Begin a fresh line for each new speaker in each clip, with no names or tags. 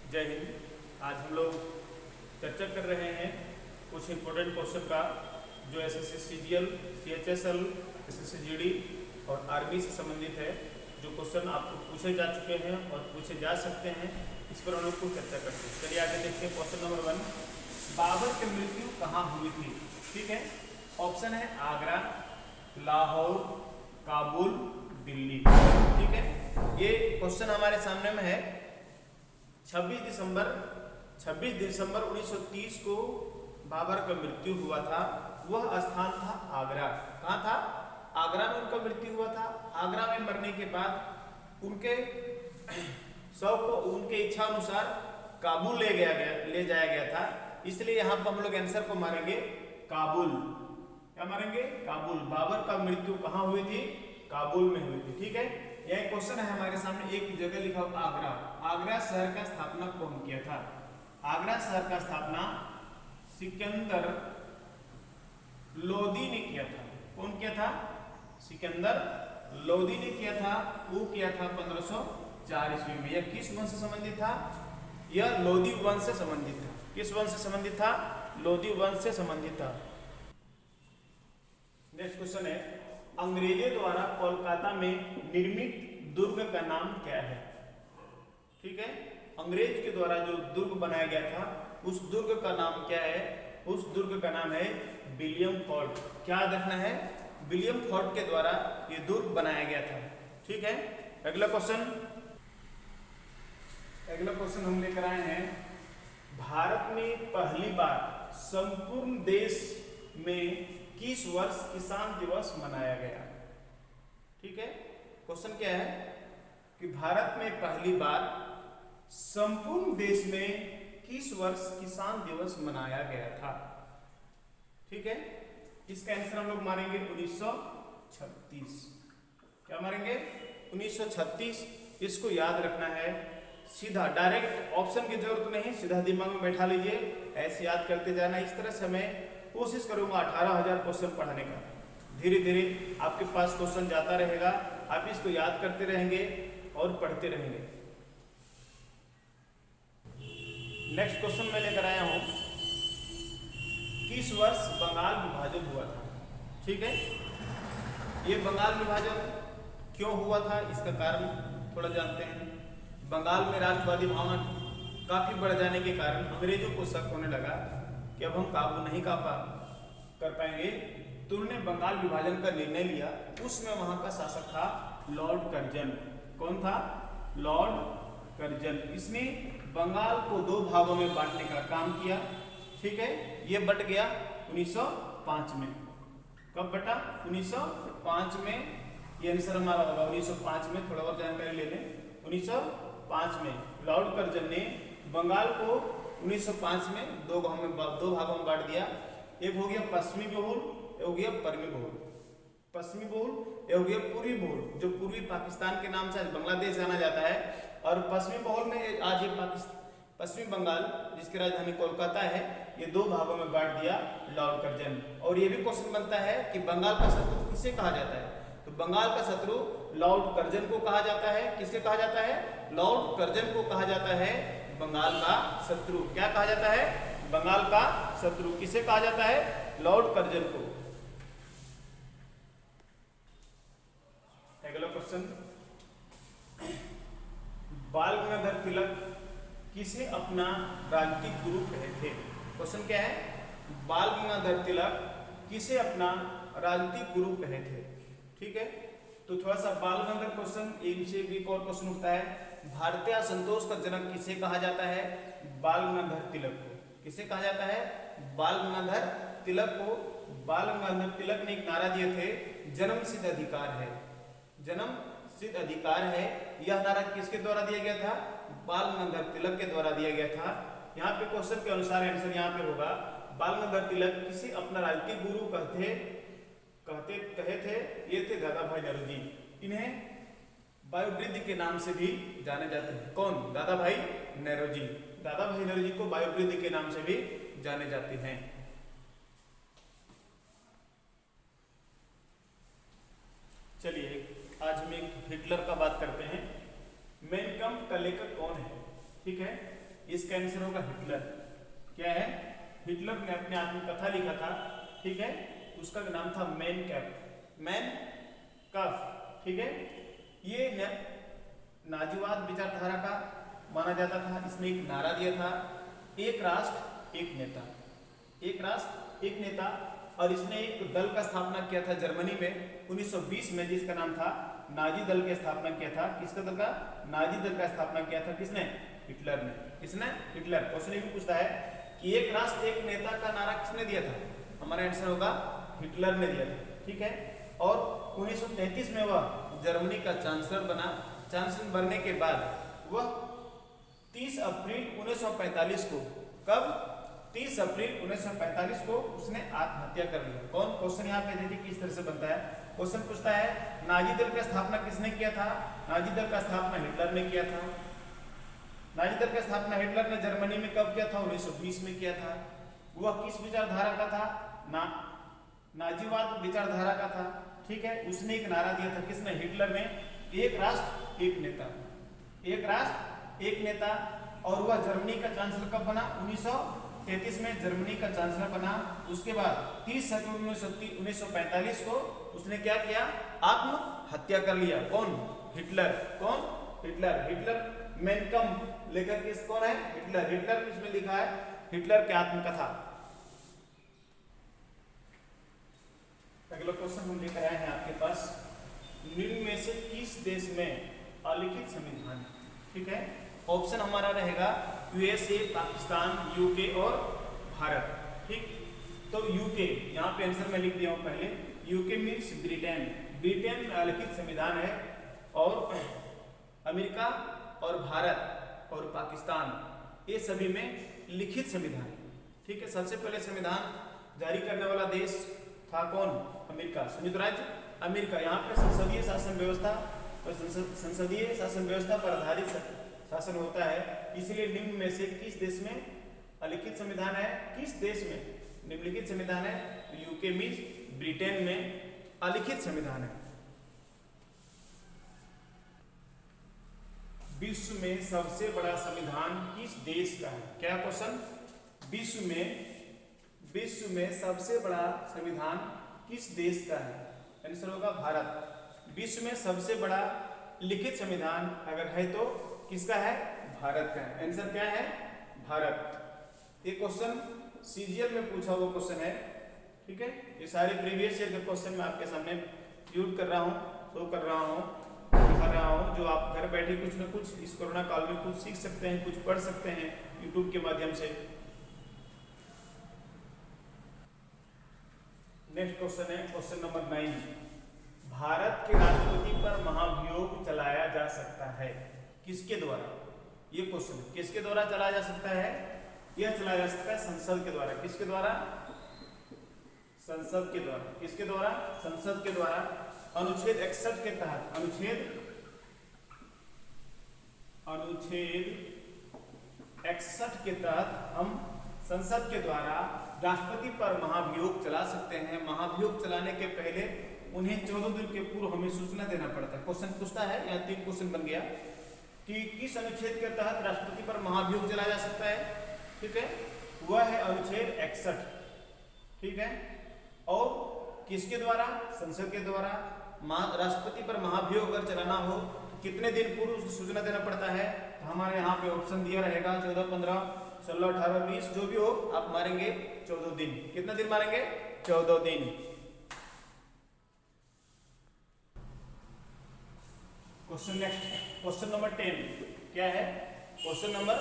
जय हिंद। आज हम लोग चर्चा कर रहे हैं कुछ इम्पोर्टेंट क्वेश्चन का जो SSC CGL, CHSL, SSC GD और आर्मी से संबंधित है। जो क्वेश्चन आपको पूछे जा चुके हैं और पूछे जा सकते हैं, इस पर हम लोग को चर्चा करते हैं। चलिए आगे देखते हैं। क्वेश्चन नंबर 1, बाबर की मृत्यु कहाँ हुई थी? ठीक है, ऑप्शन है आगरा, लाहौर, काबुल, दिल्ली। ठीक है, ये क्वेश्चन हमारे सामने में है। 26 दिसंबर 1930 को बाबर का मृत्यु हुआ था। वह स्थान था आगरा। कहाँ था? आगरा में उनका मृत्यु हुआ था। आगरा में मरने के बाद उनके शव को उनके इच्छा अनुसार काबुल ले जाया गया था। इसलिए यहाँ पर हम लोग आंसर को मारेंगे काबुल। क्या मारेंगे? काबुल। बाबर का मृत्यु कहाँ हुई थी? काबुल में हुई थी। ठीक है, यह क्वेश्चन है हमारे सामने। एक जगह लिखा हुआ आगरा। आगरा शहर का स्थापना कौन किया था? आगरा शहर का स्थापना सिकंदर लोदी ने किया था। कौन किया था? सिकंदर लोदी ने किया था। वो किया था 1504 ईस्वी में। यह किस वंश से संबंधित था? यह लोदी वंश से संबंधित था। किस वंश से संबंधित था? लोदी वंश से संबंधित था। नेक्स्ट क्वेश्चन है, अंग्रेजों द्वारा कोलकाता में निर्मित दुर्ग का नाम क्या है? ठीक है, अंग्रेज के द्वारा जो दुर्ग बनाया गया था, उस दुर्ग का नाम क्या है? उस दुर्ग का नाम है विलियम फोर्ट। क्या देखना है? विलियम फोर्ट के द्वारा ये दुर्ग बनाया गया था। ठीक है, अगला क्वेश्चन हम लेकर आए हैं। भारत में पहली बार संपूर्ण देश में किस वर्ष किसान दिवस मनाया गया? ठीक है, क्वेश्चन क्या है कि भारत में पहली बार संपूर्ण देश में किस वर्ष किसान दिवस मनाया गया था? ठीक है, इसका आंसर हम लोग मारेंगे 1936। क्या मारेंगे? 1936। इसको याद रखना है। सीधा डायरेक्ट ऑप्शन की जरूरत नहीं, सीधा दिमाग में बैठा लीजिए, ऐसे याद करते जाना। इस तरह से मैं कोशिश करूंगा 18,000 क्वेश्चन पढ़ाने का। धीरे धीरे आपके पास क्वेश्चन जाता रहेगा, आप इसको याद करते रहेंगे और पढ़ते रहेंगे। नेक्स्ट क्वेश्चन मैं लेकर आया हूं, किस वर्ष बंगाल विभाजन हुआ था? ठीक है, ये बंगाल विभाजन क्यों हुआ था, इसका कारण थोड़ा जानते हैं। बंगाल में राष्ट्रवादी भावना काफी बढ़ जाने के कारण अंग्रेजों को शक होने लगा कि अब हम काबू नहीं कर पाएंगे, तो उन्होंने बंगाल विभाजन का निर्णय लिया। उसमें वहां का शासक था लॉर्ड कर्जन। कौन था? Lord Curzon. इसने बंगाल को 2 भागों में बांटने का काम किया। ठीक है, ये बट गया 1905 में। कब बटा? 1905 में। ये आंसर हमारा होगा 1905 में। थोड़ा और जानकारी ले लें। 1905 में लॉर्ड कर्जन ने बंगाल को 1905 में 2 भागों में बांट दिया। एक हो गया पश्चिमी बहुल, एक हो गया पूर्वी बहुल। पश्चिमी बहुल, एक हो गया पूर्वी बहुल, जो पूर्वी पाकिस्तान के नाम से आज बांग्लादेश जाना जाता है। और पश्चिमी बहुल में आज ये पश्चिमी बंगाल, जिसकी राजधानी कोलकाता है, ये 2 भागों में बांट दिया लॉर्ड कर्जन। और ये भी क्वेश्चन बनता है कि बंगाल का शत्रु किसे कहा जाता है? तो बंगाल का शत्रु लॉर्ड कर्जन को कहा जाता है। किससे कहा जाता है? लॉर्ड कर्जन को कहा जाता है बंगाल का शत्रु। क्या कहा जाता है? बंगाल का शत्रु। किसे कहा जाता है? लॉर्ड कर्जन को। अगला क्वेश्चन, बाल गंगाधर तिलक किसे अपना राजनीतिक गुरु कहे थे? क्वेश्चन क्या है? बाल गंगाधर तिलक किसे अपना राजनीतिक गुरु कहे थे? ठीक है, तो थोड़ा सा बाल गंगाधर क्वेश्चन एक और क्वेश्चन उठता है। भारतीय असंतोष का जनक किसे कहा जाता है? बाल गंगाधर तिलक को। किसे कहा जाता है? बाल गंगाधर तिलक को। बाल गंगाधर तिलक ने एक नारा दिए थे, जन्म सिद्ध अधिकार है। जन्म सिद्ध अधिकार है। यह नारा किसके द्वारा दिया गया था? बाल गंगाधर तिलक के द्वारा दिया गया था। यहाँ पे क्वेश्चन के अनुसार आंसर यहाँ पे होगा, बाल गंगाधर तिलक किसे अपना राजनीतिक गुरु कहे थे? ये थे दादा भाई नौरोजी। इन्हें वायुवृद्ध के नाम से भी जाने जाते हैं। कौन? दादा भाई नौरोजी। दादा भाई नौरोजी को वायुवृद्ध के नाम से भी जाने जाते हैं। चलिए आज हम एक हिटलर का बात करते हैं। मेन कम्फ का लेखक कौन है? ठीक है, इसका आंसर होगा हिटलर। क्या है? हिटलर ने अपने आत्मकथा लिखा था, ठीक है, उसका नाम था मैन कैफ, मैन कफ, ठीक है। ये नाजीवाद विचारधारा का माना जाता था। इसने एक नारा दिया था, एक राष्ट्र एक नेता, एक राष्ट्र एक नेता। और इसने एक दल का स्थापना किया था जर्मनी में 1920 में, जिसका नाम था नाजी दल की स्थापना किया था। किसका दल का? नाजी दल का स्थापना किया था। किसने? हिटलर ने। किसने? हिटलर। क्वेश्चन ये भी पूछता है कि एक राष्ट्र एक नेता का नारा किसने दिया था? हमारा आंसर होगा हिटलर ने दिया था, ठीक है। और 1933 में वह जर्मनी का चांसलर बना। चांसलर बनने के बाद वह 30 अप्रैल 1945 को, कब? 30 अप्रैल 1945 को उसने आत्महत्या कर लिया। कौन? क्वेश्चन यहाँ पे देखिए किस तरह से बनता है। क्वेश्चन पूछता है नाजी दल की स्थापना किसने किया था? नाजी दल का स्थापना हिटलर ने किया था। नाजी दल का स्थापना हिटलर ने जर्मनी में कब किया था? 1920 में किया था। वह किस विचारधारा का था? नाजीवाद विचारधारा का था, ठीक है। उसने एक नारा दिया था, किसने? हिटलर ने, एक राष्ट्र एक नेता, एक राष्ट्र एक नेता। और वह जर्मनी का चांसलर कब बना? 1933 में जर्मनी का चांसलर बना। उसके बाद 30 अप्रैल 1945 को उसने क्या किया? आत्महत्या कर लिया। कौन? हिटलर। कौन? हिटलर। हिटलर मेनकम लेकर के कौन है? हिटलर। हिटलर इसमें लिखा है हिटलर की आत्मकथा। अगला क्वेश्चन हम लेकर आए हैं आपके पास, निम्न में से किस देश में अलिखित संविधान? ठीक है, ऑप्शन हमारा रहेगा यूएसए, पाकिस्तान, यूके और भारत। ठीक, तो यूके यहाँ पे आंसर मैं लिख दिया हूँ पहले। UK means Britain. ब्रिटेन में अलिखित संविधान है। और अमेरिका और भारत और पाकिस्तान ये सभी में लिखित संविधान है। ठीक है, सबसे पहले संविधान जारी करने वाला देश था कौन? अमेरिका, संयुक्त राज्य अमेरिका। यहाँ पे संसदीय शासन व्यवस्था और संसदीय शासन व्यवस्था पर आधारित शासन होता है। इसलिए निम्न में से किस देश में अलिखित संविधान है? किस देश में निम्नलिखित संविधान है? तो यूके मीन्स ब्रिटेन में अलिखित संविधान है। विश्व में सबसे बड़ा संविधान किस देश का है? क्या क्वेश्चन? विश्व में सबसे बड़ा संविधान किस देश का है? आंसर होगा भारत। विश्व में सबसे बड़ा लिखित संविधान अगर है तो किसका है? भारत का है। आंसर क्या है? भारत। ये क्वेश्चन सीजीएल में पूछा हुआ क्वेश्चन है। ठीक है, ये सारे प्रीवियस ईयर के क्वेश्चन मैं आपके सामने यूज कर रहा हूँ, शो कर रहा हूँ, दिखा रहा हूँ, जो आप घर बैठे कुछ न कुछ इस कोरोना काल में कुछ सीख सकते हैं, कुछ पढ़ सकते हैं यूट्यूब के माध्यम से। नेक्स्ट क्वेश्चन है क्वेश्चन नंबर 9। भारत के राष्ट्रपति पर महाभियोग चलाया जा सकता है किसके द्वारा? ये क्वेश्चन किसके द्वारा चलाया जा सकता है? यह चलाया जा सकता है संसद के द्वारा। किसके द्वारा? संसद के द्वारा। किसके द्वारा? संसद के द्वारा। अनुच्छेद 61 के तहत, अनुच्छेद 61 के तहत हम संसद के द्वारा राष्ट्रपति पर महाभियोग चला सकते हैं। महाभियोग चलाने के पहले उन्हें 14 दिन के पूर्व हमें सूचना देना पड़ता है। क्वेश्चन पूछता है, यहाँ 3 क्वेश्चन बन गया कि किस अनुच्छेद के तहत राष्ट्रपति पर महाभियोग चलाया जा सकता है? ठीक है, वह है अनुच्छेद 61। ठीक है, और किसके द्वारा? संसद के द्वारा। राष्ट्रपति पर महाभियोग अगर चलाना हो तो कितने दिन पूर्व उसको सूचना देना पड़ता है? तो हमारे यहाँ पे ऑप्शन दिया रहेगा 14, 15, 16, 18, 20 जो भी हो आप मारेंगे 14 दिन। कितना दिन मारेंगे? 14 दिन। क्वेश्चन नेक्स्ट, क्वेश्चन नंबर 10 क्या है? क्वेश्चन नंबर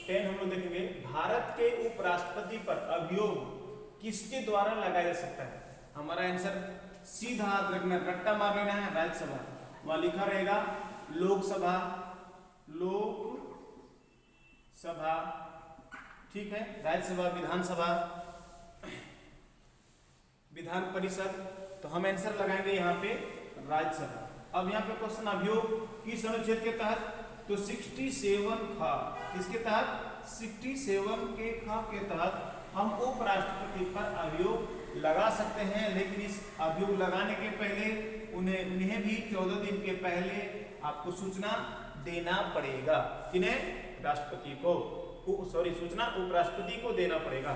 10 हम लोग देखेंगे, भारत के उपराष्ट्रपति पर अभियोग किसके द्वारा लगाया जा सकता है? हमारा आंसर सीधा रट्टा मार लेना है, राज्यसभा। वहां लिखा रहेगा लोकसभा, लोकसभा, ठीक है, राज्यसभा, विधानसभा, विधान परिषद। तो हम आंसर लगाएंगे यहाँ पे राज्यसभा। अब यहाँ पे क्वेश्चन अभियोग किस अनुच्छेद के तहत? तो 67 खा। किसके तहत? 67 के खा के तहत हम उपराष्ट्रपति पर अभियोग लगा सकते हैं। लेकिन इस अभियोग लगाने के पहले उन्हें भी 14 दिन के पहले आपको सूचना देना पड़ेगा। किन्हें? राष्ट्रपति को। सूचना उपराष्ट्रपति को देना पड़ेगा।